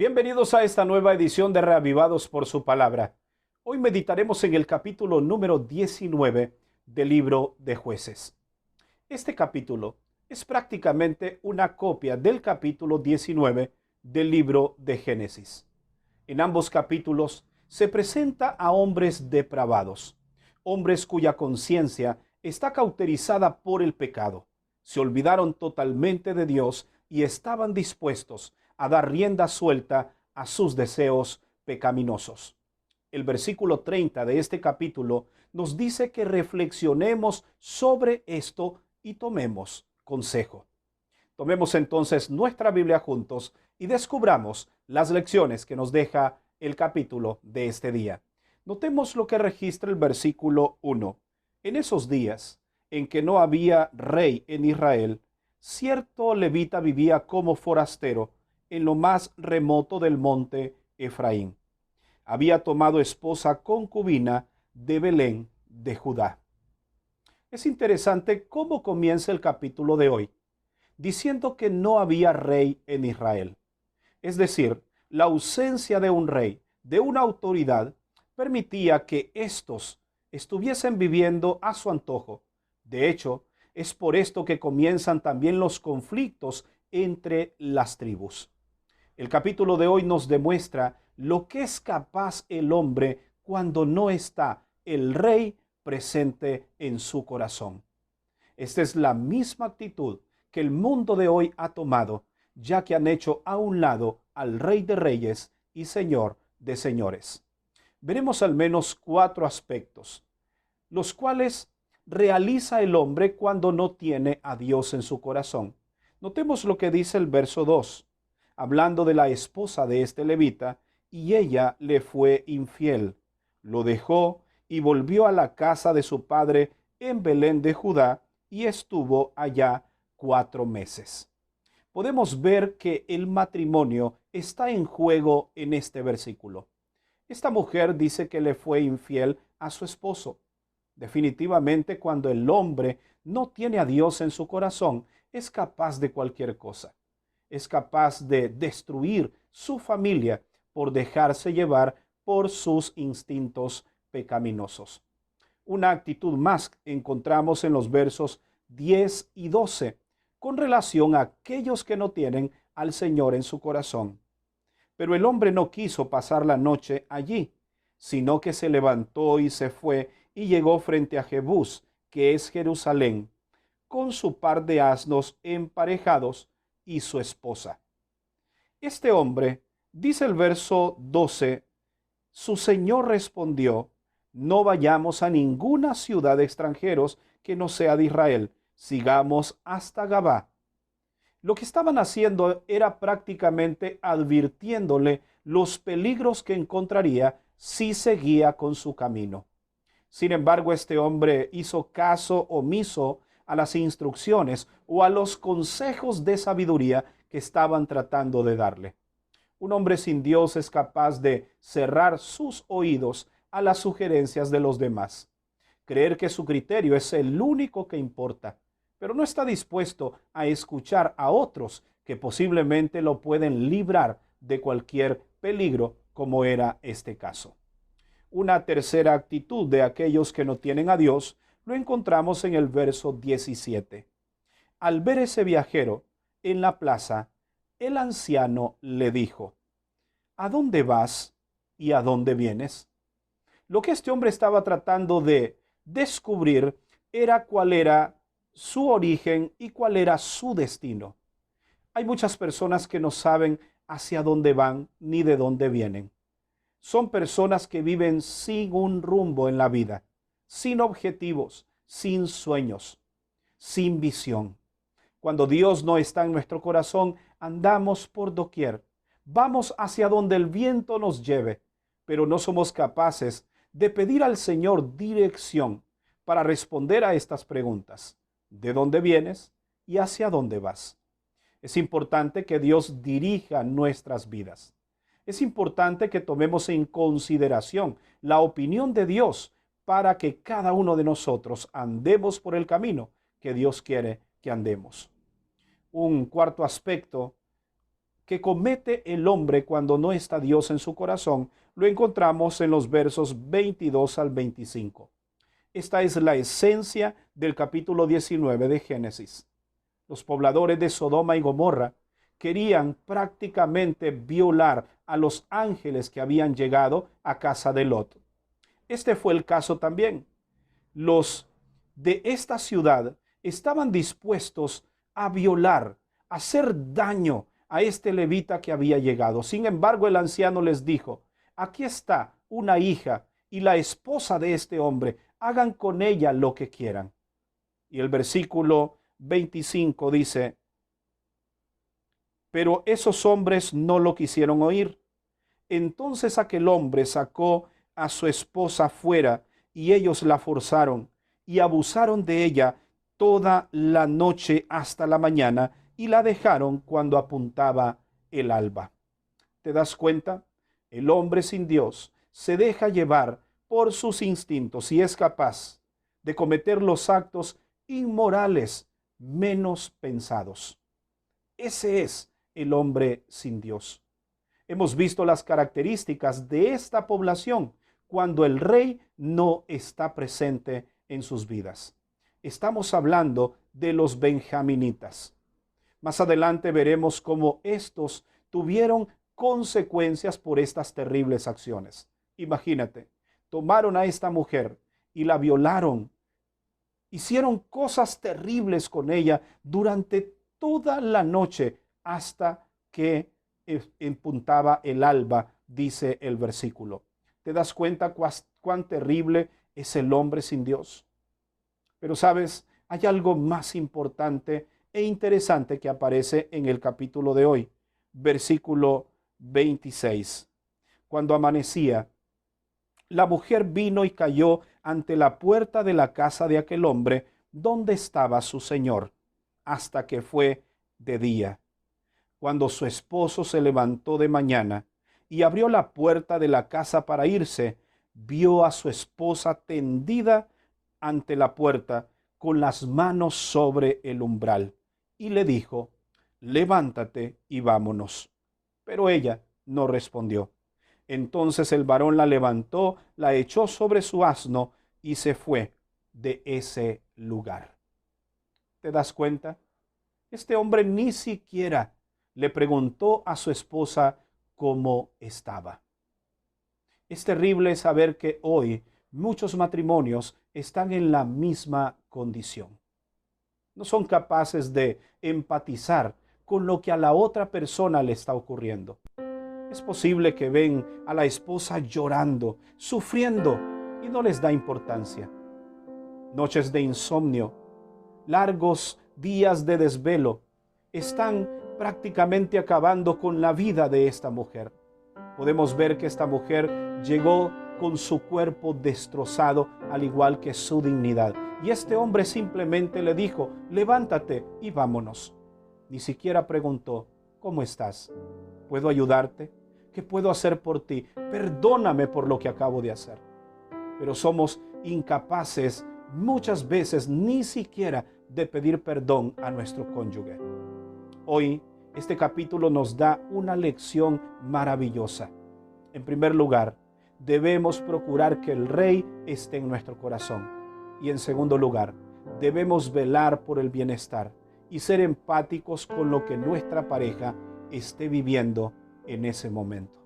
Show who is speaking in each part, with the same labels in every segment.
Speaker 1: Bienvenidos a esta nueva edición de Reavivados por su palabra. Hoy meditaremos en el capítulo número 19 del libro de Jueces. Este capítulo es prácticamente una copia del capítulo 19 del libro de Génesis. En ambos capítulos se presenta a hombres depravados, hombres cuya conciencia está cauterizada por el pecado. Se olvidaron totalmente de Dios y estaban dispuestos a dar rienda suelta a sus deseos pecaminosos. El versículo 30 de este capítulo nos dice que reflexionemos sobre esto y tomemos consejo. Tomemos entonces nuestra Biblia juntos y descubramos las lecciones que nos deja el capítulo de este día. Notemos lo que registra el versículo 1. En esos días en que no había rey en Israel, cierto levita vivía como forastero en lo más remoto del monte Efraín. Había tomado esposa concubina de Belén de Judá. Es interesante cómo comienza el capítulo de hoy, diciendo que no había rey en Israel. Es decir, la ausencia de un rey, de una autoridad, permitía que éstos estuviesen viviendo a su antojo. De hecho, es por esto que comienzan también los conflictos entre las tribus. El capítulo de hoy nos demuestra lo que es capaz el hombre cuando no está el rey presente en su corazón. Esta es la misma actitud que el mundo de hoy ha tomado, ya que han hecho a un lado al Rey de Reyes y Señor de Señores. Veremos al menos 4 aspectos, los cuales realiza el hombre cuando no tiene a Dios en su corazón. Notemos lo que dice el verso 2. Hablando de la esposa de este levita, y ella le fue infiel. Lo dejó y volvió a la casa de su padre en Belén de Judá y estuvo allá 4 meses. Podemos ver que el matrimonio está en juego en este versículo. Esta mujer dice que le fue infiel a su esposo. Definitivamente, cuando el hombre no tiene a Dios en su corazón, es capaz de cualquier cosa. Es capaz de destruir su familia por dejarse llevar por sus instintos pecaminosos. Una actitud más encontramos en los versos 10 y 12 con relación a aquellos que no tienen al Señor en su corazón. Pero el hombre no quiso pasar la noche allí, sino que se levantó y se fue y llegó frente a Jebús, que es Jerusalén, con su par de asnos emparejados y su esposa. Este hombre, dice el verso 12, su señor respondió: no vayamos a ninguna ciudad de extranjeros que no sea de Israel, sigamos hasta Gabá. Lo que estaban haciendo era prácticamente advirtiéndole los peligros que encontraría si seguía con su camino. Sin embargo, este hombre hizo caso omiso a las instrucciones o a los consejos de sabiduría que estaban tratando de darle. Un hombre sin Dios es capaz de cerrar sus oídos a las sugerencias de los demás, creer que su criterio es el único que importa, pero no está dispuesto a escuchar a otros que posiblemente lo pueden librar de cualquier peligro, como era este caso. Una tercera actitud de aquellos que no tienen a Dios lo encontramos en el verso 17. Al ver ese viajero en la plaza, el anciano le dijo: ¿a dónde vas y a dónde vienes? Lo que este hombre estaba tratando de descubrir era cuál era su origen y cuál era su destino. Hay muchas personas que no saben hacia dónde van ni de dónde vienen. Son personas que viven sin un rumbo en la vida, sin objetivos, sin sueños, sin visión. Cuando Dios no está en nuestro corazón, andamos por doquier. Vamos hacia donde el viento nos lleve, pero no somos capaces de pedir al Señor dirección para responder a estas preguntas. ¿De dónde vienes y hacia dónde vas? Es importante que Dios dirija nuestras vidas. Es importante que tomemos en consideración la opinión de Dios para que cada uno de nosotros andemos por el camino que Dios quiere que andemos. Un cuarto aspecto que comete el hombre cuando no está Dios en su corazón, lo encontramos en los versos 22 al 25. Esta es la esencia del capítulo 19 de Génesis. Los pobladores de Sodoma y Gomorra querían prácticamente violar a los ángeles que habían llegado a casa de Lot. Este fue el caso también. Los de esta ciudad estaban dispuestos a violar, a hacer daño a este levita que había llegado. Sin embargo, el anciano les dijo: aquí está una hija y la esposa de este hombre, hagan con ella lo que quieran. Y el versículo 25 dice: pero esos hombres no lo quisieron oír. Entonces aquel hombre sacó a su esposa fuera y ellos la forzaron y abusaron de ella toda la noche hasta la mañana y la dejaron cuando apuntaba el alba. ¿Te das cuenta? El hombre sin Dios se deja llevar por sus instintos y es capaz de cometer los actos inmorales menos pensados. Ese es el hombre sin Dios. Hemos visto las características de esta población cuando el rey no está presente en sus vidas. Estamos hablando de los benjaminitas. Más adelante veremos cómo estos tuvieron consecuencias por estas terribles acciones. Imagínate, tomaron a esta mujer y la violaron. Hicieron cosas terribles con ella durante toda la noche hasta que empuntaba el alba, dice el versículo. ¿Te das cuenta cuán terrible es el hombre sin Dios? Pero sabes, hay algo más importante e interesante que aparece en el capítulo de hoy, versículo 26. Cuando amanecía, la mujer vino y cayó ante la puerta de la casa de aquel hombre donde estaba su señor, hasta que fue de día. Cuando su esposo se levantó de mañana y abrió la puerta de la casa para irse, vio a su esposa tendida ante la puerta con las manos sobre el umbral y le dijo: levántate y vámonos. Pero ella no respondió. Entonces el varón la levantó, la echó sobre su asno y se fue de ese lugar. ¿Te das cuenta? Este hombre ni siquiera le preguntó a su esposa cómo estaba. Es terrible saber que hoy muchos matrimonios están en la misma condición. No son capaces de empatizar con lo que a la otra persona le está ocurriendo. Es posible que ven a la esposa llorando, sufriendo, y no les da importancia. Noches de insomnio, largos días de desvelo, están prácticamente acabando con la vida de esta mujer. Podemos ver que esta mujer llegó con su cuerpo destrozado, al igual que su dignidad. Y este hombre simplemente le dijo: levántate y vámonos. Ni siquiera preguntó: ¿cómo estás? ¿Puedo ayudarte? ¿Qué puedo hacer por ti? Perdóname por lo que acabo de hacer. Pero somos incapaces muchas veces ni siquiera de pedir perdón a nuestro cónyuge. Hoy este capítulo nos da una lección maravillosa. En primer lugar, debemos procurar que el Rey esté en nuestro corazón. Y en segundo lugar, debemos velar por el bienestar y ser empáticos con lo que nuestra pareja esté viviendo en ese momento.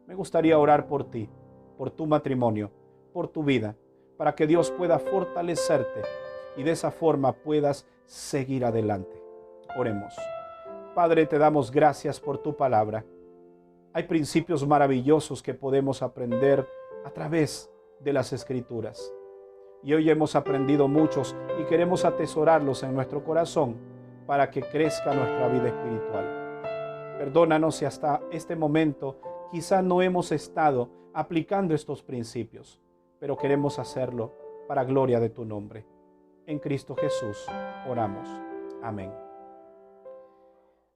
Speaker 1: Me gustaría orar por ti, por tu matrimonio, por tu vida, para que Dios pueda fortalecerte y de esa forma puedas seguir adelante. Oremos. Padre, te damos gracias por tu palabra. Hay principios maravillosos que podemos aprender a través de las Escrituras. Y hoy hemos aprendido muchos y queremos atesorarlos en nuestro corazón para que crezca nuestra vida espiritual. Perdónanos si hasta este momento quizá no hemos estado aplicando estos principios, pero queremos hacerlo para gloria de tu nombre. En Cristo Jesús oramos. Amén.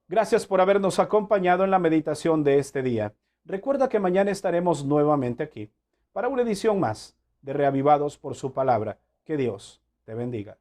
Speaker 1: Gracias por habernos acompañado en la meditación de este día. Recuerda que mañana estaremos nuevamente aquí para una edición más de Reavivados por su palabra. Que Dios te bendiga.